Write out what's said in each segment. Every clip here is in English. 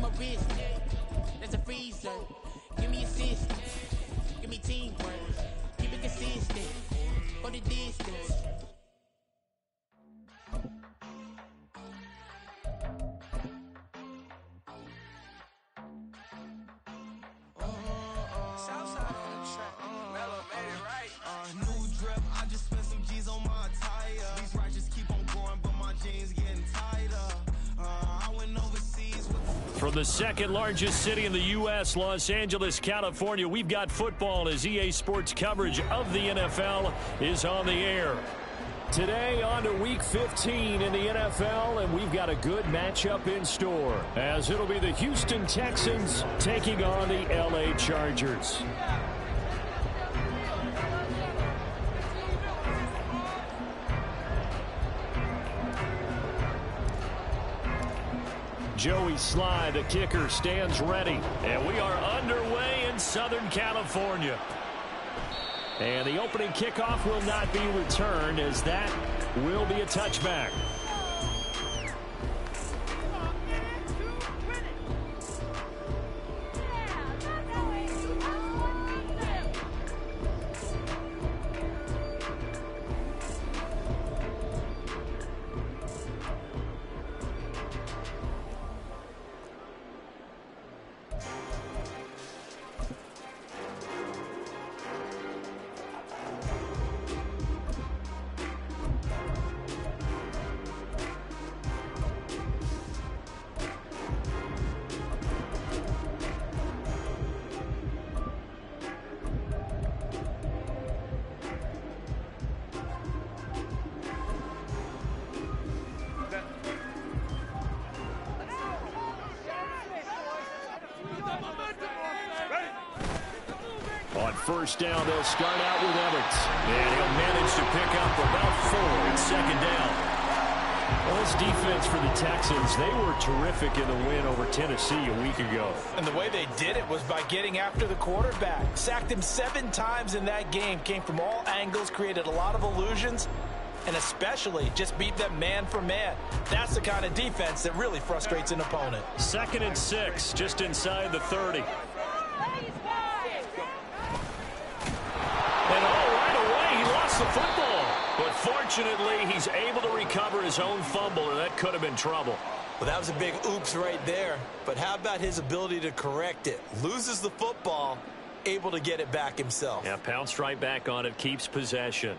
my wrist. That's a freezer. Give me assistance. Give me teamwork. Keep it consistent. For the distance. From the second largest city in the U.S., Los Angeles, California, we've got football as EA Sports coverage of the NFL is on the air. Today on to Week 15 in the NFL, and we've got a good matchup in store, as it'll be the Houston Texans taking on the L.A. Chargers. Joey Sly, the kicker, stands ready. And we are underway in Southern California. And the opening kickoff will not be returned, as that will be a touchback. On first down, they'll start out with Evans. And he'll manage to pick up about 4 in second down. Well, this defense for the Texans, they were terrific in the win over Tennessee a week ago. And the way they did it was by getting after the quarterback. Sacked him 7 times in that game. Came from all angles, created a lot of illusions, and especially just beat them man for man. That's the kind of defense that really frustrates an opponent. 2nd and 6, just inside the 30. And right away, he lost the football. But fortunately, he's able to recover his own fumble, or that could have been trouble. Well, that was a big oops right there. But how about his ability to correct it? Loses the football, able to get it back himself. Yeah, pounced right back on it, keeps possession.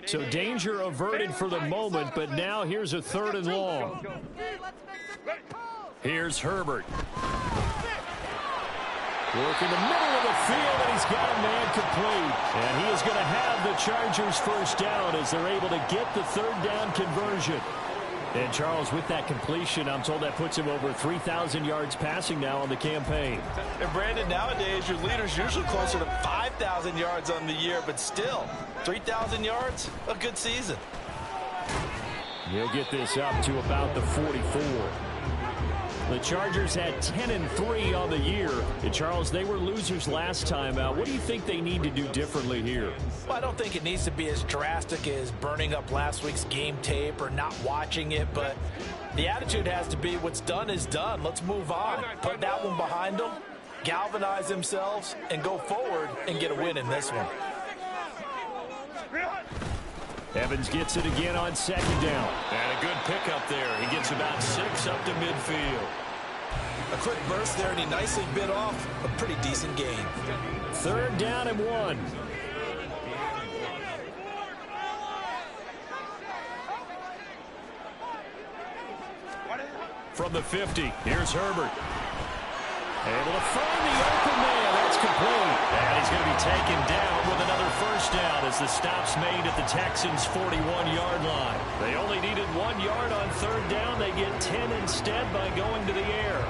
So danger averted for the moment, but now here's a 3rd and long. Here's Herbert. Working the middle of the field, and he's got a man complete. And he is going to have the Chargers first down as they're able to get the 3rd down conversion. And Charles, with that completion, I'm told that puts him over 3,000 yards passing now on the campaign. And Brandon, nowadays your leader's usually closer to 5,000 yards on the year, but still, 3,000 yards, a good season. He'll get this up to about the 44. The Chargers had 10-3 on the year. And Charles, they were losers last time out. What do you think they need to do differently here? Well, I don't think it needs to be as drastic as burning up last week's game tape or not watching it, but the attitude has to be what's done is done. Let's move on. Put that one behind them, galvanize themselves, and go forward and get a win in this one. Evans gets it again on 2nd down. And a good pickup there. He gets about 6 up to midfield. A quick burst there, and he nicely bit off a pretty decent gain. 3rd down and 1. from the 50. Here's Herbert. Able to find the open man. That's complete. And he's going to be taken down with another first down as the stop's made at the Texans' 41-yard line. They only needed 1 yard on third down. They get 10 instead by going to the air.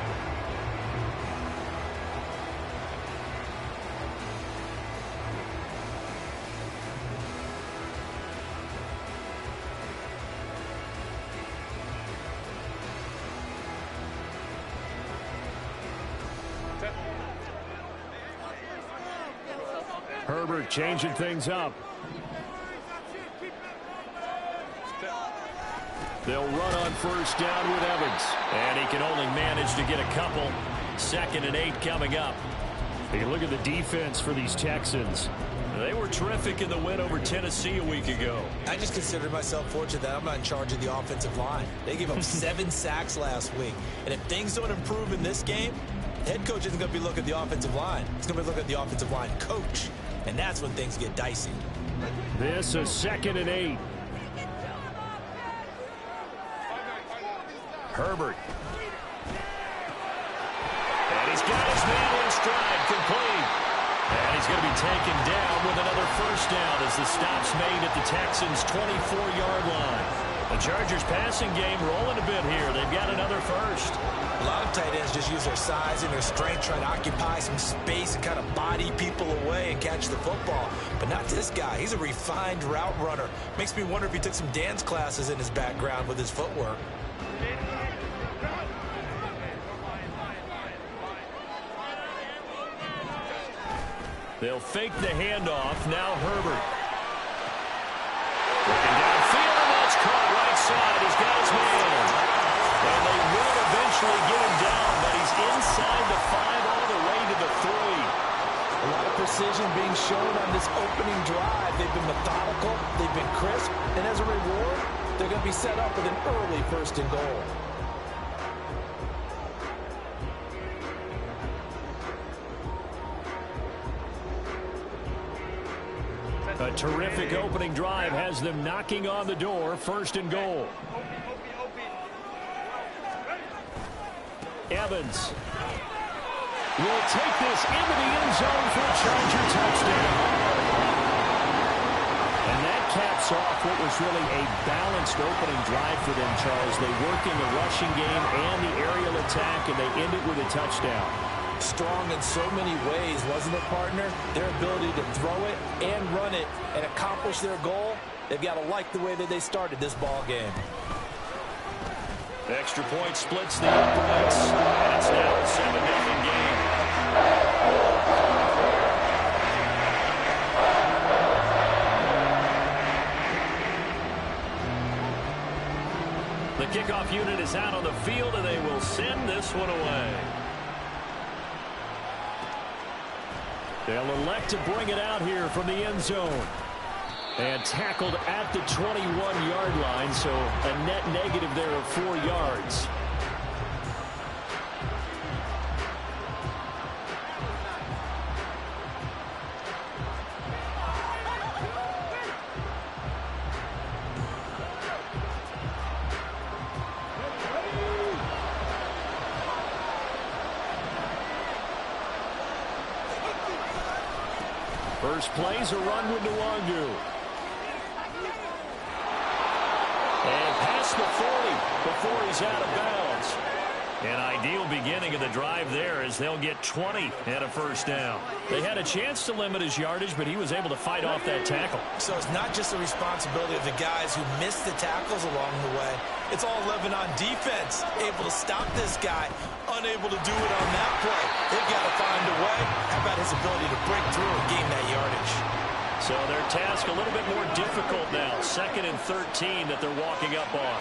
Herbert changing things up. They'll run on first down with Evans. And he can only manage to get a couple. 2nd and 8 coming up. Hey, look at the defense for these Texans. They were terrific in the win over Tennessee a week ago. I just consider myself fortunate that I'm not in charge of the offensive line. They gave up 7 sacks last week. And if things don't improve in this game, the head coach isn't going to be looking at the offensive line. He's going to be looking at the offensive line coach. And that's when things get dicey. This is 2nd and 8. Herbert. And he's got his man in stride, complete. And he's going to be taken down with another first down as the stop's made at the Texans' 24-yard line. The Chargers passing game rolling a bit here. They've got another first. A lot of tight ends just use their size and their strength, try to occupy some space and kind of body people away and catch the football. But not this guy. He's a refined route runner. Makes me wonder if he took some dance classes in his background with his footwork. They'll fake the handoff. Now Herbert. Looking downfield, and that's caught right side. He's got his man. And they will eventually get him down, but he's inside the 5 all the way to the 3. A lot of precision being shown on this opening drive. They've been methodical, they've been crisp, and as a reward, they're going to be set up with an early 1st and goal. A terrific opening drive has them knocking on the door. 1st and goal. Evans will take this into the end zone for a Charger touchdown. And that caps off what was really a balanced opening drive for them, Charles. They work in the rushing game and the aerial attack, and they end it with a touchdown. Strong in so many ways, wasn't it, partner? Their ability to throw it and run it and accomplish their goal, they've got to like the way that they started this ball game. Extra point splits the uprights, and it's now a 7-0 game. The kickoff unit is out on the field, and they will send this one away. They'll elect to bring it out here from the end zone. And tackled at the 21-yard line, so a net negative there of 4 yards. First play's a run with Nwangu. And past the 40 before he's out of bounds. An ideal beginning of the drive there as they'll get 20 and a first down. They had a chance to limit his yardage, but he was able to fight off that tackle. So it's not just the responsibility of the guys who missed the tackles along the way. It's all living on defense. Able to stop this guy, unable to do it on that play. They've got to find a way. How about his ability to break through and gain that yardage? So their task a little bit more difficult now. 2nd and 13 that they're walking up on.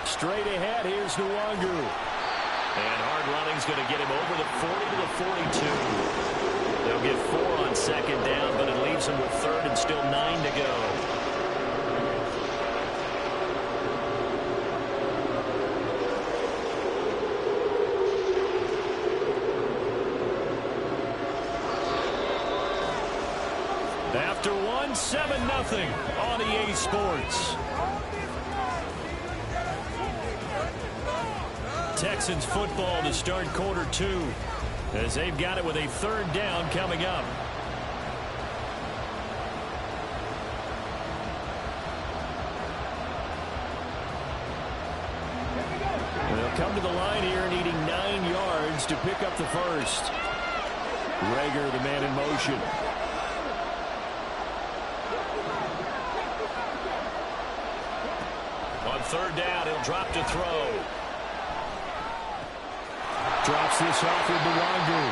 Straight ahead, here's Nwangu. And hard running's going to get him over the 40 to the 42. They'll get 4 on 2nd down, but it leaves them with 3rd and still 9 to go. After 1, 7-0 on EA Sports. Texans football to start quarter 2 as they've got it with a 3rd down coming up. They'll come to the line here needing 9 yards to pick up the first. Rager, the man in motion. On 3rd down, he'll drop to throw. Drops this off with Mwangu.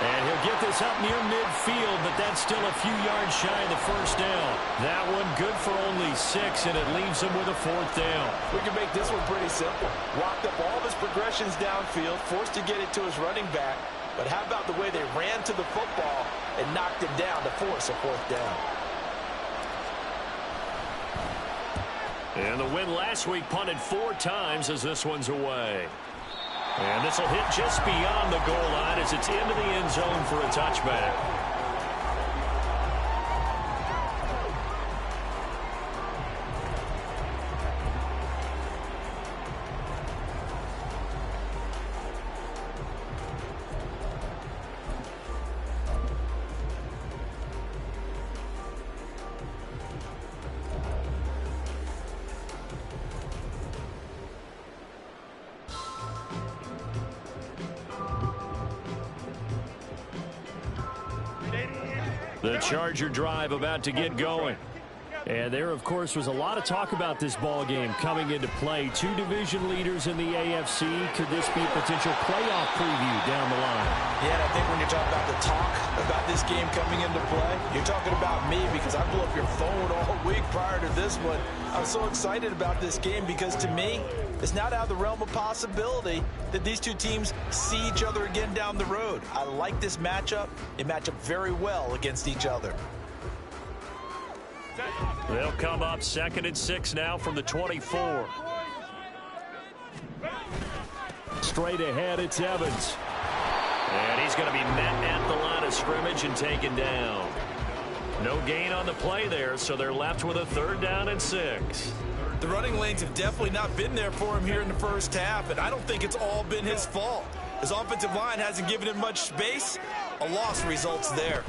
And he'll get this up near midfield, but that's still a few yards shy of the first down. That one good for only 6, and it leaves him with a 4th down. We can make this one pretty simple. Walked up all of his progressions downfield, forced to get it to his running back. But how about the way they ran to the football and knocked him down to force a 4th down? And the win last week punted 4 times as this one's away. And this will hit just beyond the goal line as it's into the end zone for a touchback. The Charger drive about to get going. And there, of course, was a lot of talk about this ball game coming into play. 2 division leaders in the AFC. Could this be a potential playoff preview down the line? Yeah, and I think when you're talking about the talk about this game coming into play, you're talking about me because I blew up your phone all week prior to this one. I was so excited about this game because to me, it's not out of the realm of possibility that these 2 teams see each other again down the road. I like this matchup. They match up very well against each other. They'll come up 2nd and 6 now from the 24. Straight ahead, it's Evans. And he's going to be met at the line of scrimmage and taken down. No gain on the play there, so they're left with a 3rd down and 6. The running lanes have definitely not been there for him here in the first half, and I don't think it's all been his fault. His offensive line hasn't given him much space. A loss results there.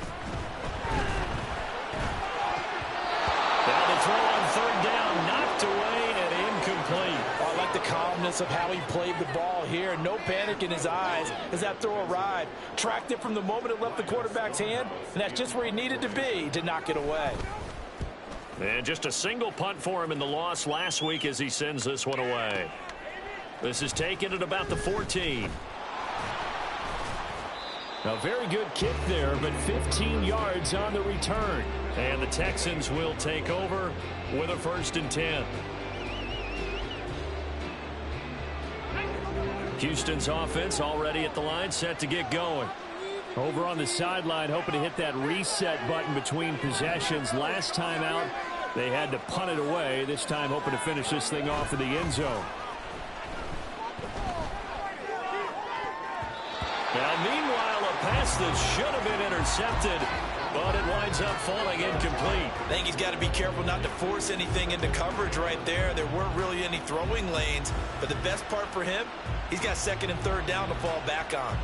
Now the throw on 3rd down, knocked away and incomplete. Oh, I like the calmness of how he played the ball here. No panic in his eyes as that throw arrived. Tracked it from the moment it left the quarterback's hand, and that's just where he needed to be to knock it away. And just a single punt for him in the loss last week as he sends this one away. This is taken at about the 14. A very good kick there, but 15 yards on the return. And the Texans will take over with a 1st and 10. Houston's offense already at the line, set to get going. Over on the sideline, hoping to hit that reset button between possessions. Last time out, they had to punt it away. This time, hoping to finish this thing off in the end zone. Now, meanwhile, a pass that should have been intercepted, but it winds up falling incomplete. I think he's got to be careful not to force anything into coverage right there. There weren't really any throwing lanes, but the best part for him, he's got 2nd and 3rd down to fall back on.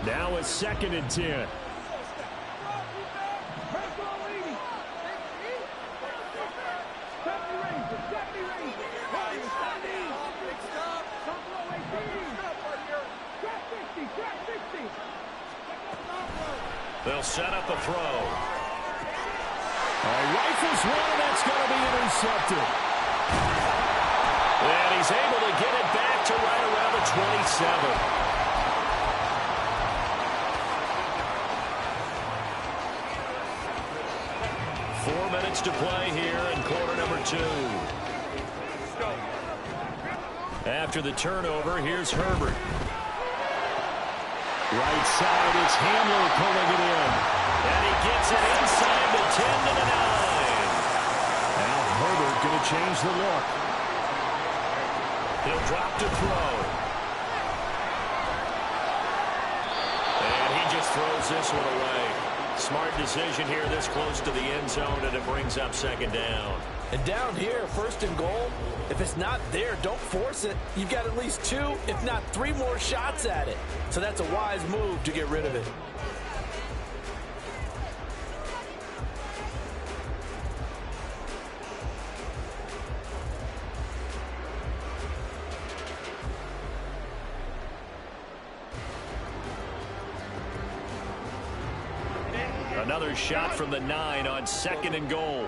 Now it's 2nd and 10. They'll set up a throw. Rifles one, that's going to be intercepted. And he's able to get it back to right around the 27. 4 minutes to play here in quarter number 2. After the turnover, here's Herbert. Right side, it's Hamler pulling it in. And he gets it inside the 10 to the 9. Now Herbert going to change the look. He'll drop to throw. And he just throws this one away. Smart decision here this close to the end zone, and it brings up second down. And down here, first and goal, if it's not there, don't force it. You've got at least 2, if not 3 more shots at it. So that's a wise move to get rid of it. Another shot from the 9 on second and goal.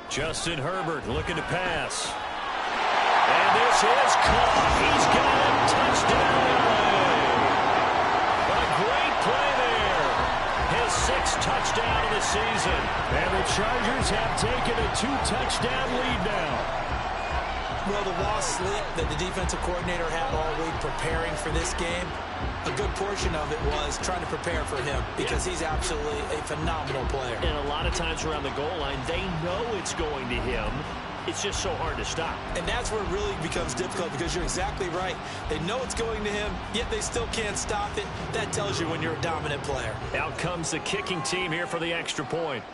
Justin Herbert looking to pass. And this is caught. He's got a touchdown. A great play there. His 6th touchdown of the season. And the Chargers have taken a 2-touchdown lead now. Well, the lost sleep that the defensive coordinator had all week preparing for this game, a good portion of it was trying to prepare for him because he's absolutely a phenomenal player. And a lot of times around the goal line, they know it's going to him. It's just so hard to stop. And that's where it really becomes difficult because you're exactly right. They know it's going to him, yet they still can't stop it. That tells you when you're a dominant player. Out comes the kicking team here for the extra point.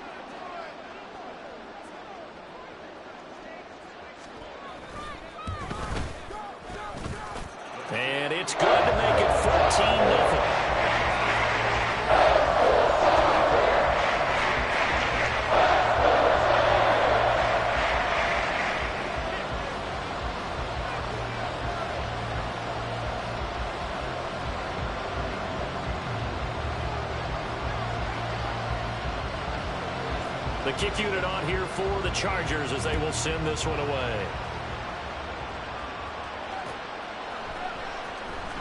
And it's good to make it 14-0. The kick unit on here for the Chargers as they will send this one away.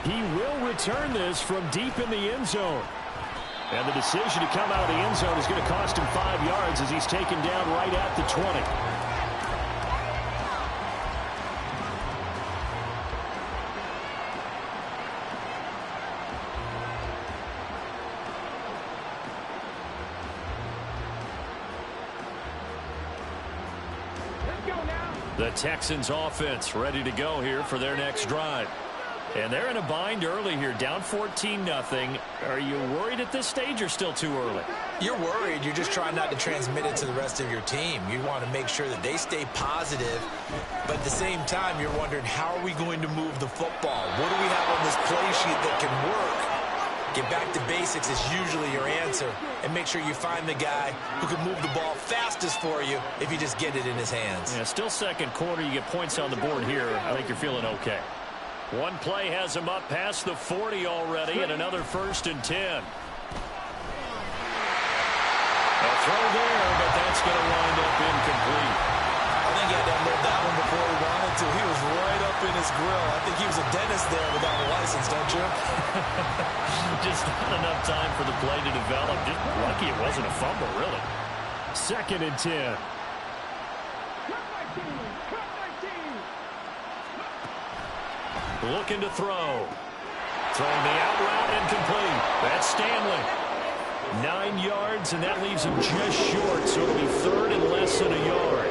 He will return this from deep in the end zone. And the decision to come out of the end zone is going to cost him 5 yards as he's taken down right at the 20. The Texans offense ready to go here for their next drive. And they're in a bind early here, down 14-0. Are you worried at this stage or still too early? You're worried. You're just trying not to transmit it to the rest of your team. You want to make sure that they stay positive. But at the same time, you're wondering, how are we going to move the football? What do we have on this play sheet that can work? Get back to basics is usually your answer. And make sure you find the guy who can move the ball fastest for you if you just get it in his hands. Yeah, still second quarter. You get points on the board here. I think you're feeling okay. One play has him up past the 40 already, and another 1st and 10. A throw there, but that's going to wind up incomplete. I think he had to unload that one before he wanted to. He was right up in his grill. I think he was a dentist there without a license, don't you? Just not enough time for the play to develop. Just lucky it wasn't a fumble, really. 2nd and 10. Looking to throw. Throwing the out route incomplete. That's Stanley. 9 yards, and that leaves him just short, so it'll be 3rd and less than a yard.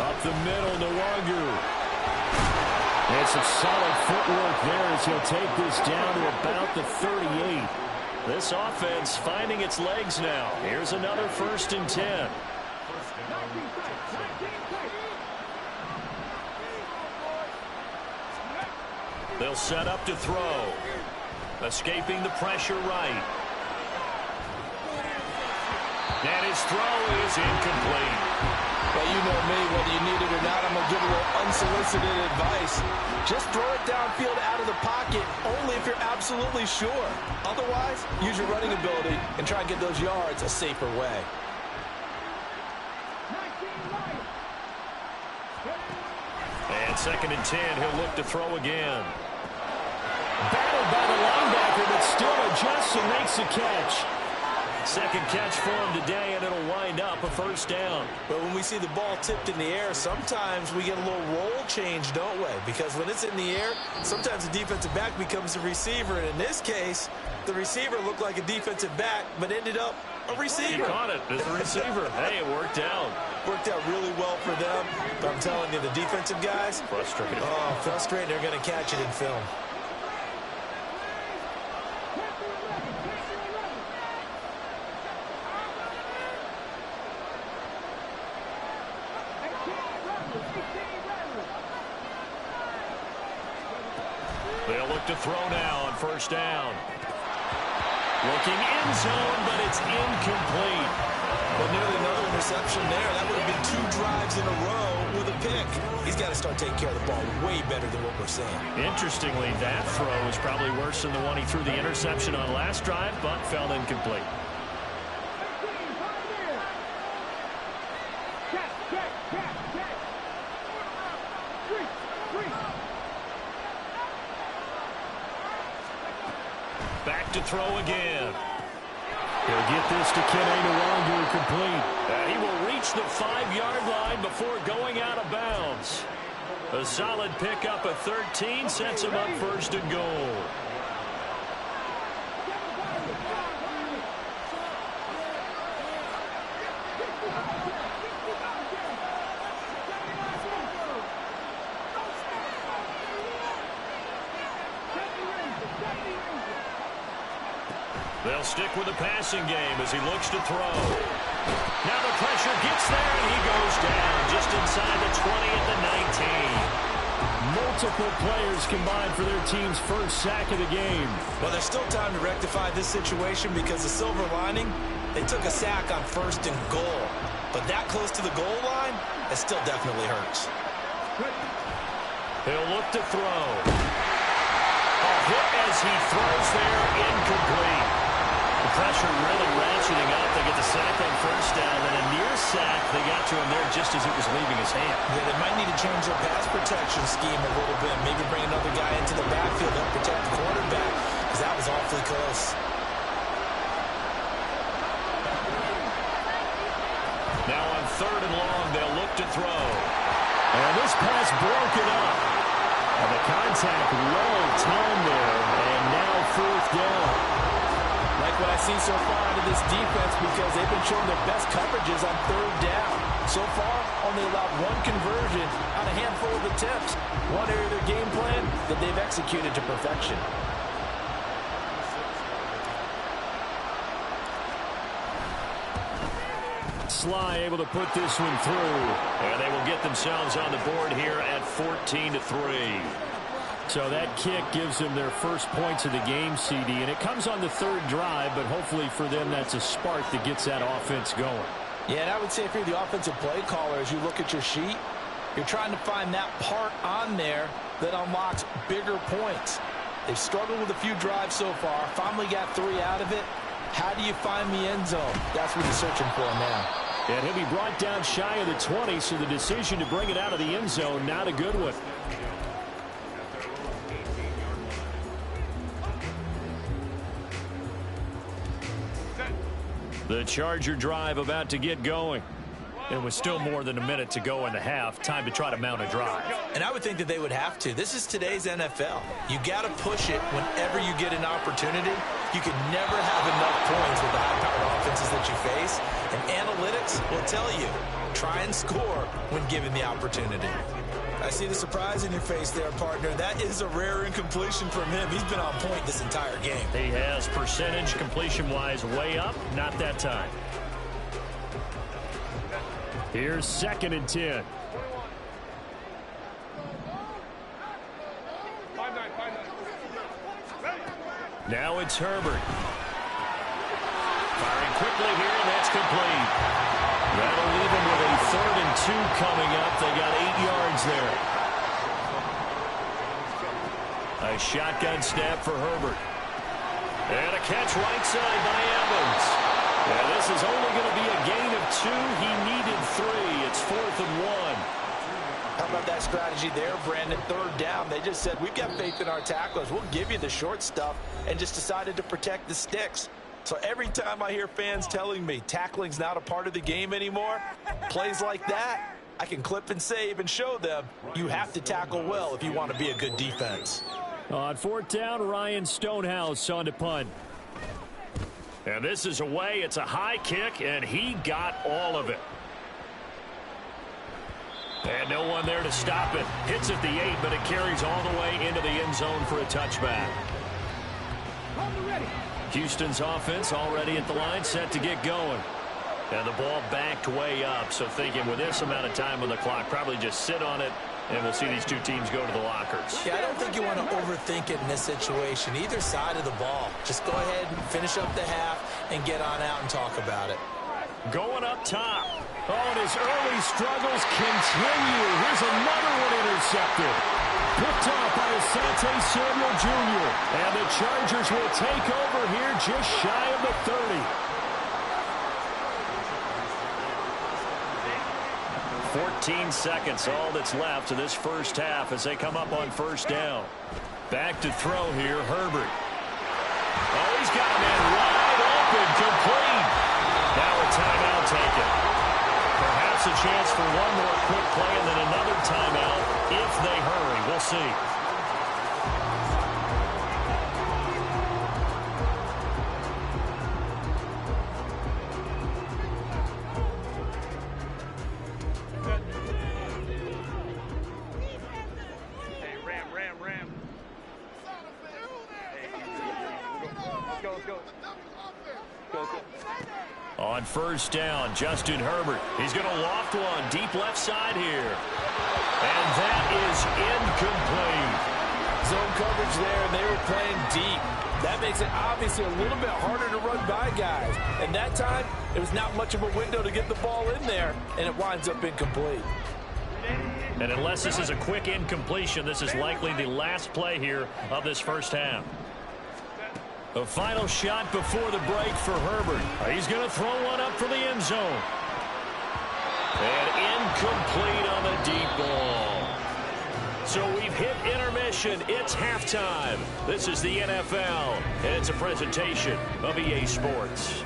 Up the middle, Nwangu. And some solid footwork there as he'll take this down to about the 38. This offense finding its legs now. Here's another 1st and 10. They'll set up to throw. Escaping the pressure right. And his throw is incomplete. Well, you know me, whether you need it or not, I'm going to give a little unsolicited advice. Just throw it downfield out of the pocket, only if you're absolutely sure. Otherwise, use your running ability and try and get those yards a safer way. And 2nd and 10, he'll look to throw again. Battled by the linebacker, but still adjusts and makes a catch. Second catch for him today, and it'll wind up a 1st down. But when we see the ball tipped in the air, sometimes we get a little roll change, don't we? Because when it's in the air, sometimes the defensive back becomes a receiver. And in this case, the receiver looked like a defensive back, but ended up a receiver. He caught it as a receiver. Hey, it worked out. Worked out really well for them. But I'm telling you, the defensive guys. Frustrating. Oh, frustrating. They're going to catch it in film. They'll look to throw now on first down. Looking end zone, but it's incomplete. Well, nearly another interception there. That would have been 2 drives in a row with a pick. He's got to start taking care of the ball way better than what we're seeing. Interestingly, that throw is probably worse than the one he threw the interception on last drive, but fell incomplete. Back to throw again. He'll get this to Kenny no longer complete. He will reach the 5-yard line before going out of bounds. A solid pickup of 13 sets him up first and goal. They'll stick with the passing game as he looks to throw. Now the pressure gets there, and he goes down just inside the 20 at the 19. Multiple players combined for their team's first sack of the game. Well, there's still time to rectify this situation because the silver lining, they took a sack on first and goal. But that close to the goal line, it still definitely hurts. He'll look to throw. A hit as he throws there, incomplete. The pressure really ratcheting up. They get the sack on first down, and a near sack. They got to him there just as it was leaving his hand. Yeah, they might need to change their pass protection scheme a little bit. Maybe bring another guy into the backfield to protect the quarterback, because that was awfully close. Now on 3rd and long, they'll look to throw. And this pass broken up. And the contact well timed there, and now 4th down. Like what I see so far out of this defense, because they've been showing their best coverages on 3rd down. So far, only allowed 1 conversion on a handful of attempts. One area of their game plan that they've executed to perfection. Sly able to put this one through. And they will get themselves on the board here at 14-3. So that kick gives them their first points of the game, CD. And it comes on the 3rd drive, but hopefully for them that's a spark that gets that offense going. Yeah, and I would say if you're the offensive play caller, as you look at your sheet, you're trying to find that part on there that unlocks bigger points. They've struggled with a few drives so far, finally got 3 out of it. How do you find the end zone? That's what he's searching for now. And he'll be brought down shy of the 20, so the decision to bring it out of the end zone, not a good one. The Charger drive about to get going. And with still more than a minute to go in the half, time to try to mount a drive. And I would think that they would have to. This is today's NFL. You got to push it whenever you get an opportunity. You can never have enough points with the high-powered offenses that you face. And analytics will tell you, try and score when given the opportunity. I see the surprise in your face there, partner. That is a rare incompletion from him. He's been on point this entire game. He has percentage completion-wise way up. Not that time. Here's 2nd and 10. Now it's Herbert. Firing quickly here, and that's complete. That'll leave him with a 3rd and 2 coming up. They got 8 yards there. A shotgun snap for Herbert. And a catch right side by Evans. Yeah, this is only going to be a gain of 2. He needed 3. It's 4th and 1. How about that strategy there, Brandon? 3rd down. They just said, we've got faith in our tacklers. We'll give you the short stuff, and just decided to protect the sticks. So every time I hear fans telling me tackling's not a part of the game anymore, plays like that, I can clip and save and show them you have to tackle well if you want to be a good defense. On 4th down, Ryan Stonehouse on to punt. And this is away. It's a high kick, and he got all of it. And no one there to stop it. Hits at the 8, but it carries all the way into the end zone for a touchback. Houston's offense already at the line, set to get going. And the ball backed way up, so thinking with this amount of time on the clock, probably just sit on it, and we'll see these two teams go to the lockers. Yeah, I don't think you want to overthink it in this situation. Either side of the ball. Just go ahead and finish up the half and get on out and talk about it. Going up top. Oh, and his early struggles continue. Here's another one intercepted. Picked off by Asante Samuel Jr. And the Chargers will take over here just shy of the 30. 14 seconds, all that's left of this first half as they come up on first down. Back to throw here, Herbert. Oh, he's got a man wide open, complete. Now a timeout taken. Perhaps a chance for one more quick play and then another timeout if they hurry. We'll see. On first down, Justin Herbert. He's going to loft one deep left side here. And that is incomplete. Zone coverage there, and they were playing deep. That makes it obviously a little bit harder to run by guys. And that time, it was not much of a window to get the ball in there, and it winds up incomplete. And unless this is a quick incompletion, this is likely the last play here of this first half. A final shot before the break for Herbert. He's going to throw one up for the end zone. And incomplete on the deep ball. So we've hit intermission. It's halftime. This is the NFL, and it's a presentation of EA Sports.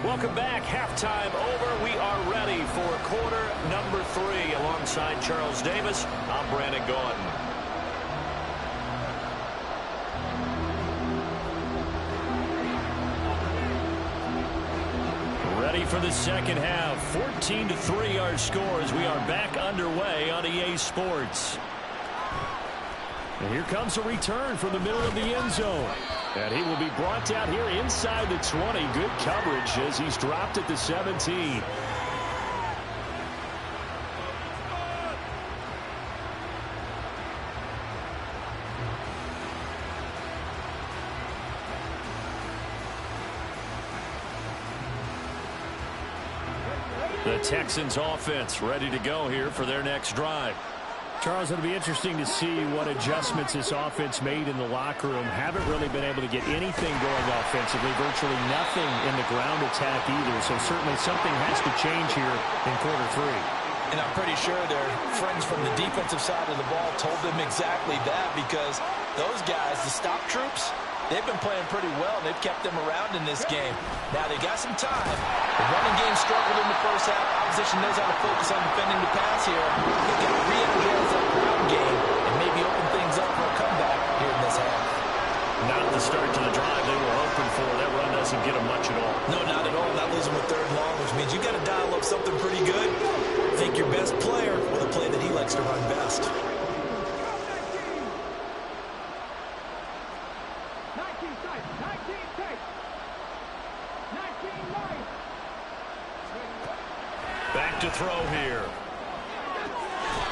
Welcome back. Halftime over. We are ready for quarter number 3. Alongside Charles Davis, I'm Brandon Gaudin. Ready for the second half. 14-3 our score as we are back underway on EA Sports. And here comes a return from the middle of the end zone. And he will be brought down here inside the 20. Good coverage as he's dropped at the 17. The Texans offense ready to go here for their next drive. Charles, it'll be interesting to see what adjustments this offense made in the locker room. Haven't really been able to get anything going offensively, virtually nothing in the ground attack either. So certainly something has to change here in quarter 3. And I'm pretty sure their friends from the defensive side of the ball told them exactly that, because those guys, the stop troops, they've been playing pretty well. They've kept them around in this game. Now they got some time. The running game struggled in the first half. Opposition knows how to focus on defending the pass here. They've got to re-energize that ground game and maybe open things up for a comeback here in this half. Not the start to the drive they were hoping for. That run doesn't get them much at all. No, not at all. Not losing with third and long, which means you got to dial up something pretty good. Think your best player with a play that he likes to run best. Back to throw here.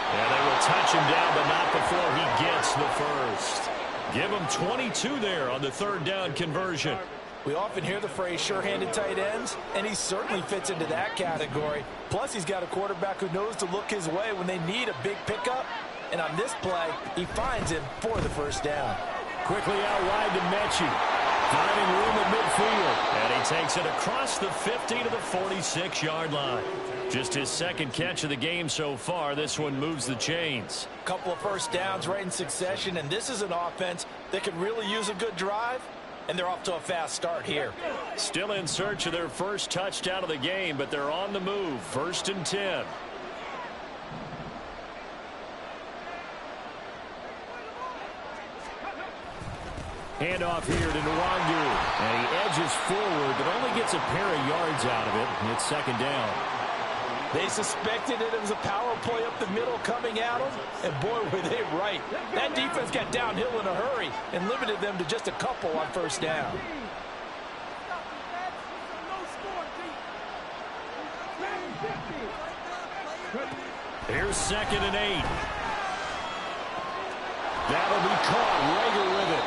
And they will touch him down, but not before he gets the first. Give him 22 there on the third down conversion. We often hear the phrase sure-handed tight ends, and he certainly fits into that category. Plus, he's got a quarterback who knows to look his way when they need a big pickup. And on this play, he finds him for the first down. Quickly out wide to Mechie. Finding room at midfield. And he takes it across the 50 to the 46-yard line. Just his second catch of the game so far. This one moves the chains. Couple of first downs right in succession, and this is an offense that could really use a good drive, and they're off to a fast start here. Still in search of their first touchdown of the game, but they're on the move. 1st and 10. Handoff here to Nwangu. And he edges forward, but only gets a pair of yards out of it. And it's second down. They suspected it was a power play up the middle coming at them, and boy, were they right. That defense got downhill in a hurry and limited them to just a couple on first down. Here's 2nd and 8. That'll be caught. Rager with it.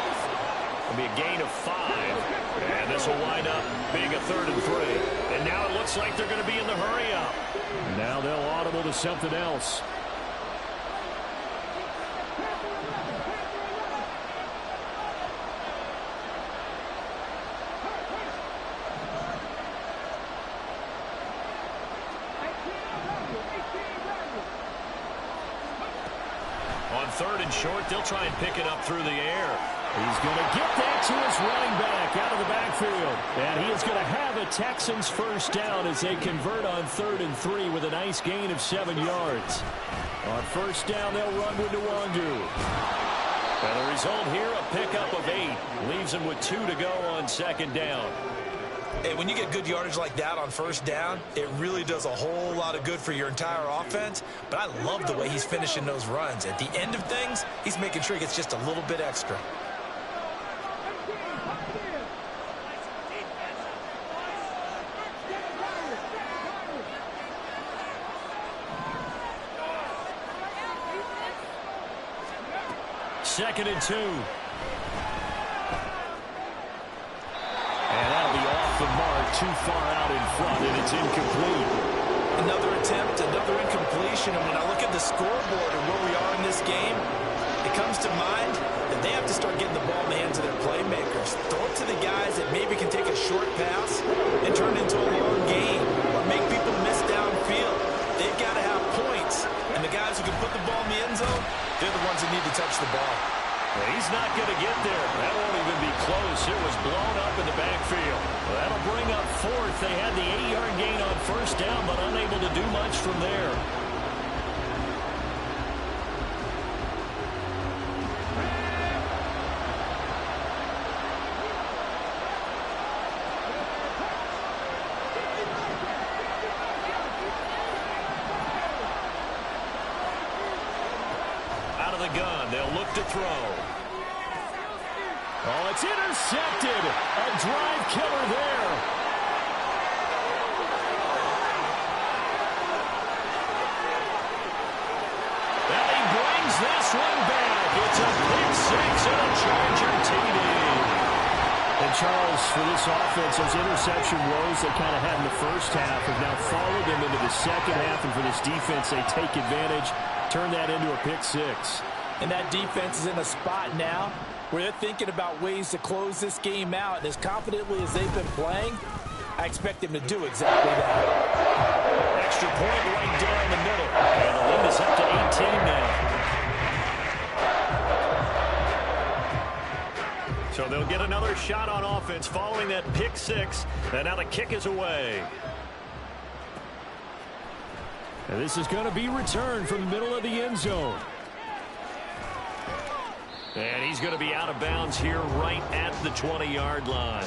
It'll be a gain of 5. And this will wind up being a 3rd and 3. And now it looks like they're going to be in the hurry-up. Now they'll audible to something else. On 3rd and short, they'll try and pick it up through the air. He's going to get that to his running back out of the backfield. And he is going to have a Texans first down as they convert on 3rd and 3 with a nice gain of 7 yards. On first down, they'll run with Nwangu. And the result here, a pickup of 8. Leaves him with 2 to go on 2nd down. Hey, when you get good yardage like that on first down, it really does a whole lot of good for your entire offense. But I love the way he's finishing those runs. At the end of things, he's making sure he gets just a little bit extra. Second and 2. And that'll be off the mark, too far out in front, and it's incomplete. Another attempt, another incompletion. And when I look at the scoreboard and where we are in this game, it comes to mind that they have to start getting the ball in the hands of their playmakers. Throw it to the guys that maybe can take a short pass and turn it into a long gain or make people miss downfield. They've got to have points. And the guys who can put the ball in the end zone, they're the ones that need to touch the ball. Well, he's not going to get there. That won't even be close. It was blown up in the backfield. Well, that'll bring up 4th. They had the 8-yard gain on first down, but unable to do much from there. Out of the gun, they'll look to throw. Oh, it's intercepted. A drive killer there. And he brings this one back. It's a pick 6 and a Charger TD. And Charles, for this offense, those interception woes they kind of had in the first half have now followed them into the second half. And for this defense, they take advantage, turn that into a pick 6. And that defense is in a spot now where they're thinking about ways to close this game out. And as confidently as they've been playing, I expect them to do exactly that. Extra point right down the middle. And the lead is up to 18 now. So they'll get another shot on offense following that pick 6. And now the kick is away. And this is going to be returned from the middle of the end zone. And he's going to be out of bounds here right at the 20-yard line.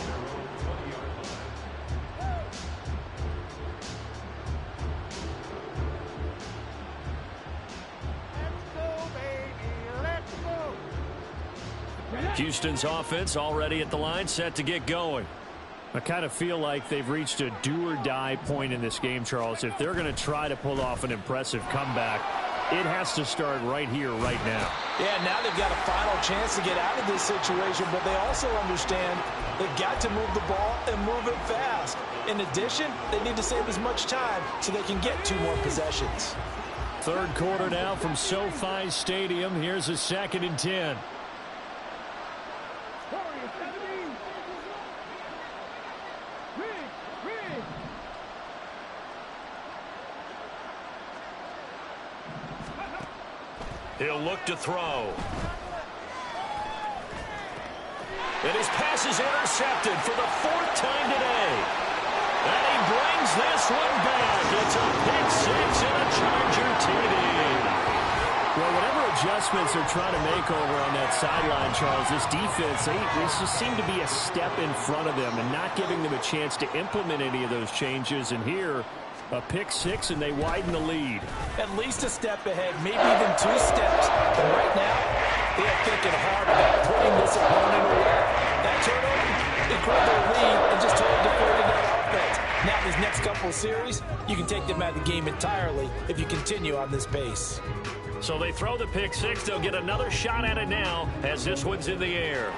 Houston's offense already at the line, set to get going. I kind of feel like they've reached a do-or-die point in this game, Charles. If they're going to try to pull off an impressive comeback, it has to start right here, right now. Yeah, now they've got a final chance to get out of this situation, but they also understand they've got to move the ball and move it fast. In addition, they need to save as much time so they can get 2 more possessions. Third quarter now from SoFi Stadium. Here's a 2nd and 10. He'll look to throw. And his pass is intercepted for the 4th time today. And he brings this one back. It's a pick 6 and a Charger TD. Well, whatever adjustments they're trying to make over on that sideline, Charles, this defense, they just seem to be a step in front of them and not giving them a chance to implement any of those changes. And here, a pick six, and they widen the lead. At least a step ahead, maybe even 2 steps. But right now, they are thinking hard about putting this opponent away. That turnover, they grabbed their lead and just told them to put it in their offense. Now, these next couple of series, you can take them out of the game entirely if you continue on this pace. So they throw the pick six. They'll get another shot at it now as this one's in the air.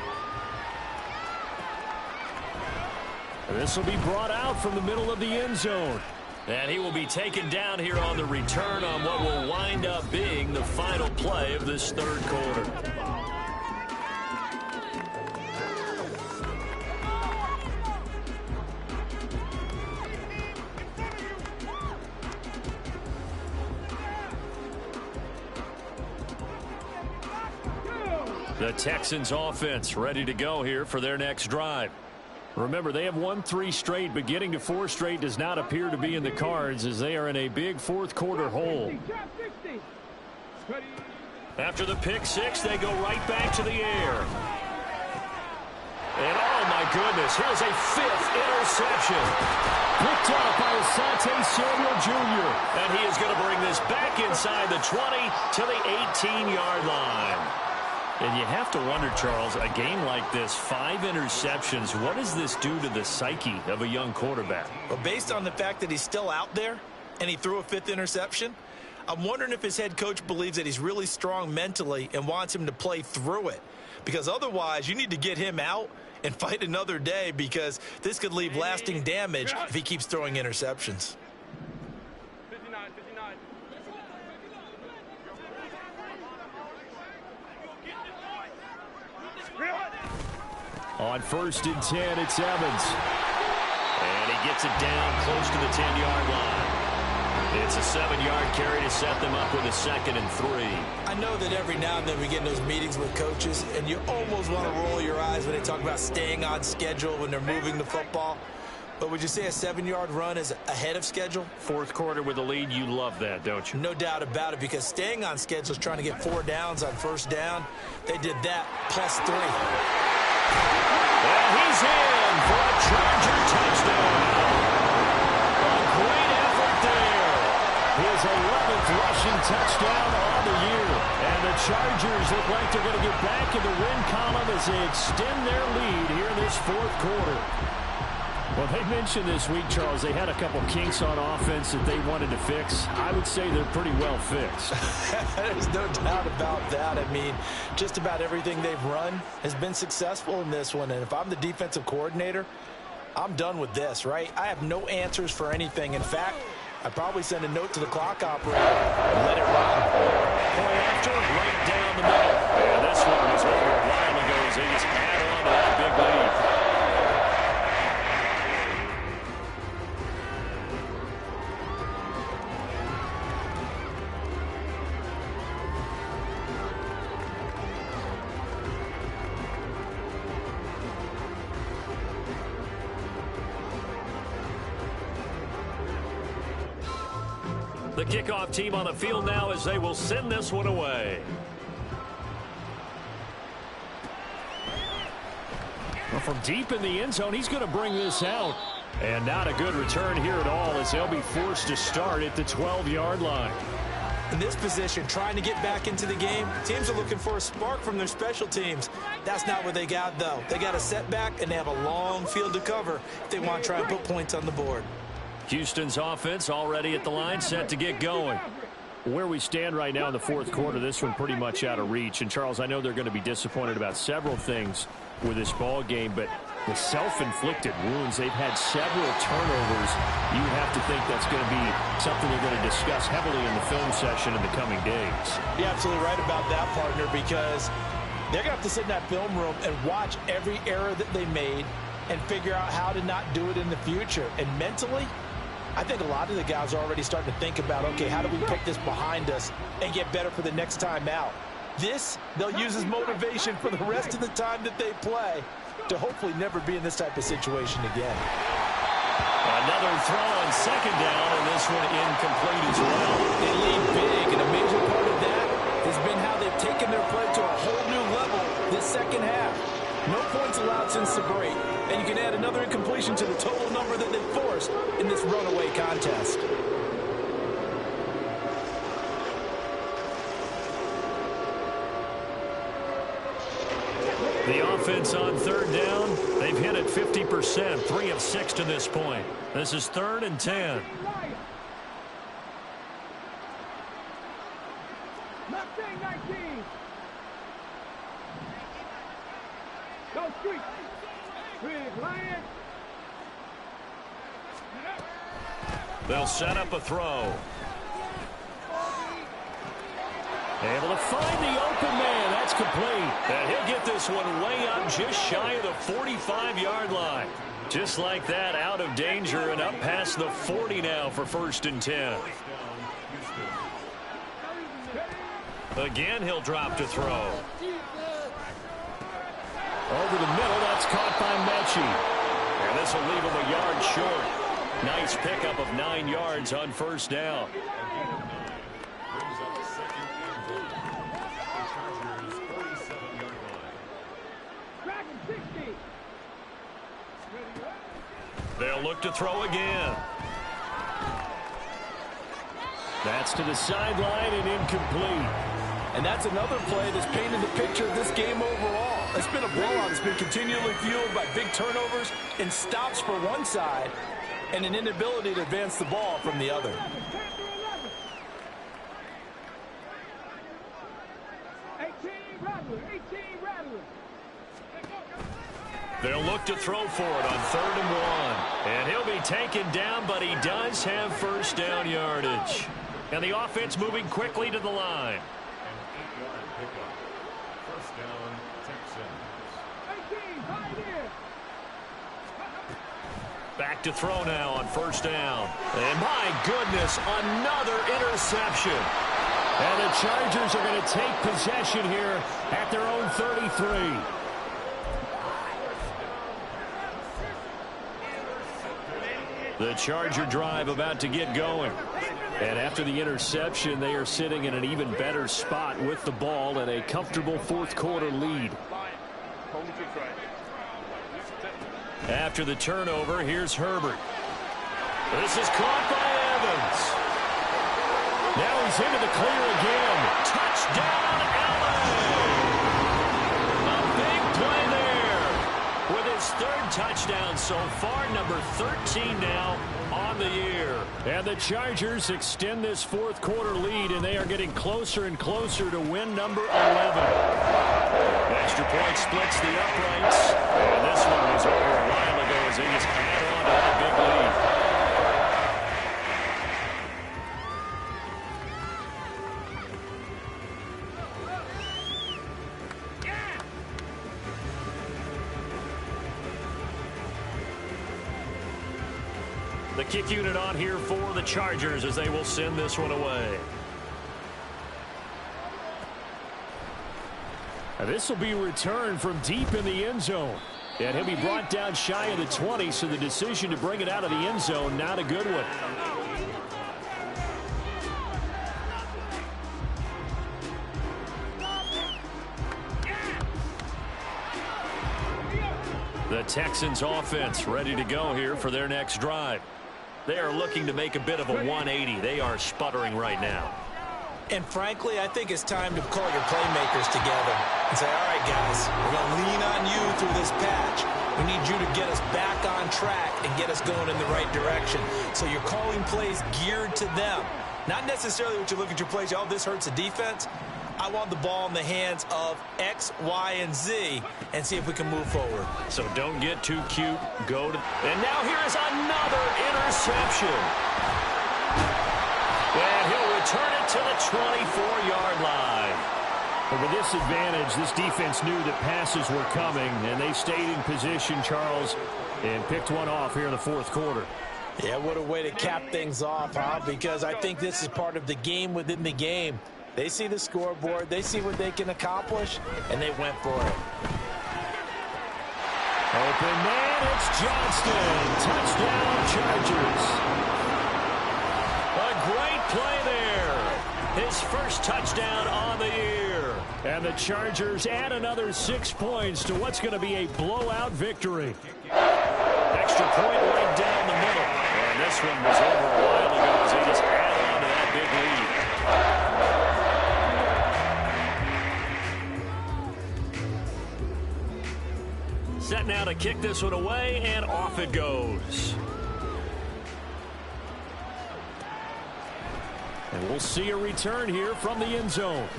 This will be brought out from the middle of the end zone. And he will be taken down here on the return on what will wind up being the final play of this third quarter. The Texans offense ready to go here for their next drive. Remember, they have won 3 straight, but getting to 4 straight does not appear to be in the cards as they are in a big fourth quarter hole. After the pick six, they go right back to the air. And oh my goodness, here's a 5th interception. Picked up by Asante Samuel Jr. And he is going to bring this back inside the 20 to the 18-yard line. And you have to wonder, Charles, a game like this, 5 interceptions, what does this do to the psyche of a young quarterback? Well, based on the fact that he's still out there and he threw a 5th interception, I'm wondering if his head coach believes that he's really strong mentally and wants him to play through it. Because otherwise, you need to get him out and fight another day, because this could leave lasting damage if he keeps throwing interceptions. On 1st and 10, it's Evans. And he gets it down close to the 10-yard line. It's a 7-yard carry to set them up with a 2nd and 3. I know that every now and then we get in those meetings with coaches, and you almost want to roll your eyes when they talk about staying on schedule when they're moving the football. But would you say a 7-yard run is ahead of schedule? Fourth quarter with a lead, you love that, don't you? No doubt about it, because staying on schedule is trying to get 4 downs on 1st down. They did that plus 3. And he's in for a Charger touchdown. A great effort there. His 11th rushing touchdown on the year. And the Chargers look like they're going to get back in the win column as they extend their lead here in this fourth quarter. Well, they mentioned this week, Charles, they had a couple kinks on offense that they wanted to fix. I would say they're pretty well fixed. There's no doubt about that. I mean, just about everything they've run has been successful in this one. And if I'm the defensive coordinator, I'm done with this, right? I have no answers for anything. In fact, I'd probably send a note to the clock operator and let it run. Point after, right down the middle. And this one was over a while ago as they just add on to that big lead. The kickoff team on the field now as they will send this one away. Well, from deep in the end zone, he's going to bring this out. And not a good return here at all as they'll be forced to start at the 12-yard line. In this position, trying to get back into the game, teams are looking for a spark from their special teams. That's not what they got, though. They got a setback, and they have a long field to cover if they want to try and put points on the board. Houston's offense already at the line, set to get going. Where we stand right now in the fourth quarter, this one pretty much out of reach. And, Charles, I know they're going to be disappointed about several things with this ball game, but the self-inflicted wounds, they've had several turnovers. You have to think that's going to be something they're going to discuss heavily in the film session in the coming days. You're absolutely right about that, partner, because they're going to have to sit in that film room and watch every error that they made and figure out how to not do it in the future. And mentally, I think a lot of the guys are already starting to think about, okay, how do we put this behind us and get better for the next time out? This, they'll use as motivation for the rest of the time that they play to hopefully never be in this type of situation again. Another throw on 2nd down, and this one incomplete as well. They lead big, and a major part of that is taking their play to a whole new level this second half. No points allowed since the break, and you can add another incompletion to the total number that they forced in this runaway contest. The offense on third down, they've hit it 50%, 3 of 6 to this point. This is 3rd and 10. They'll set up a throw. Able to find the open man. That's complete. And he'll get this one way up just shy of the 45-yard line. Just like that, out of danger and up past the 40 now for 1st and 10. Again, he'll drop to throw. Over the middle, that's caught by Mechie. And this will leave him a yard short. Nice pickup of 9 yards on 1st down. They'll look to throw again. That's to the sideline and incomplete. And that's another play that's painted the picture of this game overall. It's been a blowout. It's been continually fueled by big turnovers and stops for one side and an inability to advance the ball from the other. They'll look to throw for it on 3rd and 1. And he'll be taken down, but he does have 1st down yardage. And the offense moving quickly to the line. Back to throw now on 1st down. And my goodness, another interception. And the Chargers are going to take possession here at their own 33. The Charger drive about to get going. And after the interception, they are sitting in an even better spot with the ball and a comfortable 4th quarter lead. After the turnover, here's Herbert. This is caught by Evans. Now he's into the clear again. Touchdown, LA! A big play there with his 3rd touchdown so far, number 13 now on the year. And the Chargers extend this 4th quarter lead, and they are getting closer and closer to win number 11. Extra point splits the uprights, and this one was over a while ago as they just add on to that big lead. The kick unit on here for the Chargers as they will send this one away. This will be returned from deep in the end zone. And he'll be brought down shy of the 20, so the decision to bring it out of the end zone, not a good one. The Texans offense ready to go here for their next drive. They are looking to make a bit of a 180. They are sputtering right now. And frankly, I think it's time to call your playmakers together and say, all right, guys, we're going to lean on you through this patch. We need you to get us back on track and get us going in the right direction. So you're calling plays geared to them. Not necessarily what you look at your plays, oh, this hurts the defense. I want the ball in the hands of X, Y, and Z and see if we can move forward. So don't get too cute. Go to... And now here is another interception. And he'll return it to the 24-yard line. But with this advantage, this defense knew that passes were coming, and they stayed in position, Charles, and picked one off here in the 4th quarter. Yeah, what a way to cap things off, huh? Because I think this is part of the game within the game. They see the scoreboard, they see what they can accomplish, and they went for it. Open man, it's Johnston. Touchdown, Chargers. A great play there. His first touchdown on the year. And the Chargers add another 6 points to what's going to be a blowout victory. Extra point right down the middle. And this one was over a while ago as they just add on to that big lead. Set now to kick this one away, and off it goes. And we'll see a return here from the end zone.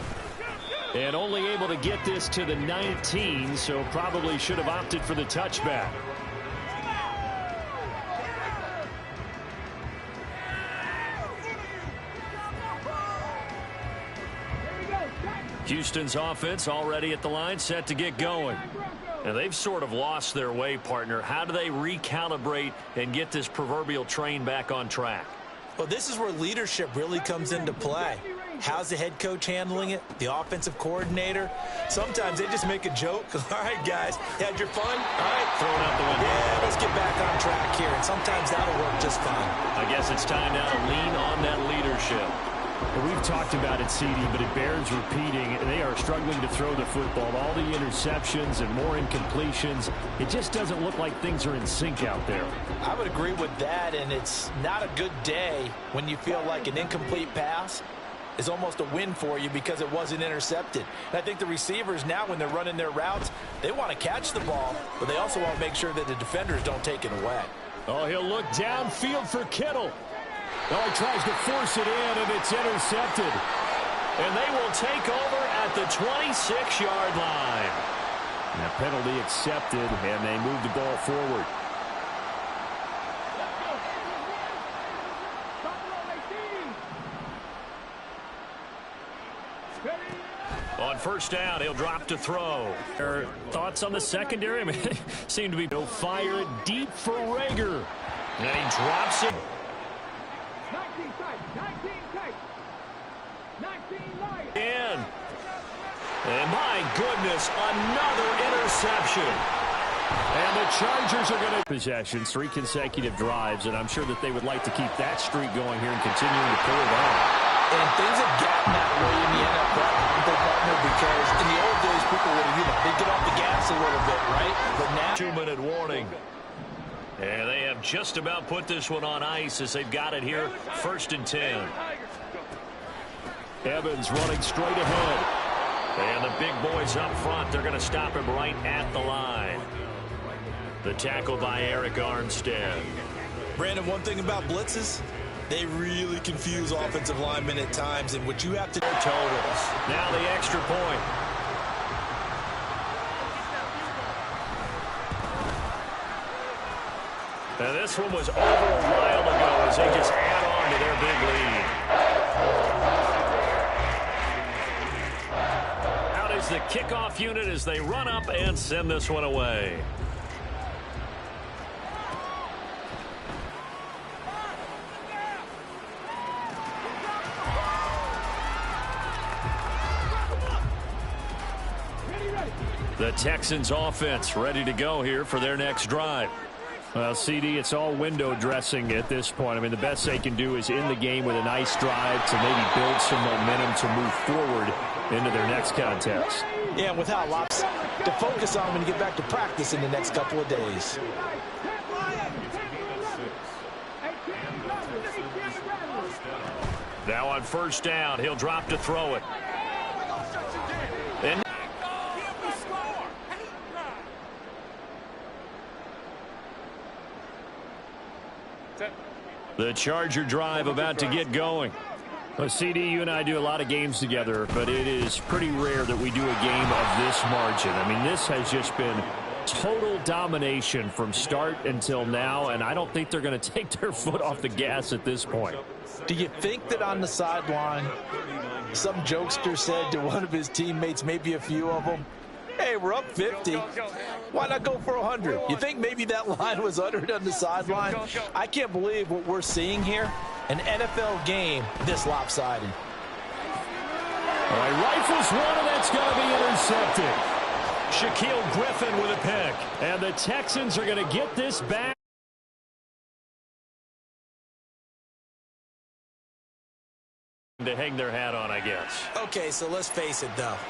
And only able to get this to the 19, so probably should have opted for the touchback. Houston's offense already at the line, set to get going. And they've sort of lost their way, partner. How do they recalibrate and get this proverbial train back on track? Well, this is where leadership really comes into play. How's the head coach handling it? The offensive coordinator? Sometimes they just make a joke. All right, guys, had your fun? All right. Throw it out the window. Yeah, let's get back on track here. And sometimes that'll work just fine. I guess it's time now to lean on that leadership. We've talked about it, CD, but it bears repeating. They are struggling to throw the football. All the interceptions and more incompletions. It just doesn't look like things are in sync out there. I would agree with that, and it's not a good day when you feel like an incomplete pass is almost a win for you because it wasn't intercepted. And I think the receivers now, when they're running their routes, they want to catch the ball, but they also want to make sure that the defenders don't take it away. Oh, he'll look downfield for Kittle. Oh, he tries to force it in, and it's intercepted. And they will take over at the 26-yard line. And a penalty accepted, and they move the ball forward. On first down, he'll drop to throw. Thoughts on the secondary? I mean, they seem to be no fire deep for Rager. And he drops it. And my goodness, another interception. And the Chargers are going to possessions, 3 consecutive drives, and I'm sure that they would like to keep that streak going here and continuing to pull it on. And things have gotten that way in the NFL, partner, because in the old days, people would have, they'd get off the gas a little bit, right? But now, 2-minute warning. And they have just about put this one on ice as they've got it here, 1st and 10. Evans running straight ahead. And the big boys up front, they're going to stop him right at the line. The tackle by Eric Armstead. Brandon, one thing about blitzes, they really confuse offensive linemen at times, and what you have to do. Totals. Now the extra point. And this one was over a while ago as they just add on to their big lead. Out is the kickoff unit as they run up and send this one away. The Texans offense ready to go here for their next drive. Well, CD, it's all window dressing at this point. I mean, the best they can do is end the game with a nice drive to maybe build some momentum to move forward into their next contest. Yeah, without lots to focus on when you get back to practice in the next couple of days. Now on first down, he'll drop to throw it. And the Charger drive about to get going. Well, CD, you and I do a lot of games together, but it is pretty rare that we do a game of this margin. I mean, this has just been total domination from start until now, and I don't think they're going to take their foot off the gas at this point. Do you think that on the sideline, some jokester said to one of his teammates, maybe a few of them, hey, we're up 50. Why not go for 100? You think maybe that line was uttered on the sideline? I can't believe what we're seeing here. An NFL game this lopsided. All right, rifles one, and that's going to be intercepted. Shaquille Griffin with a pick. And the Texans are going to get this back. To hang their hat on, I guess. Okay, so let's face it, though.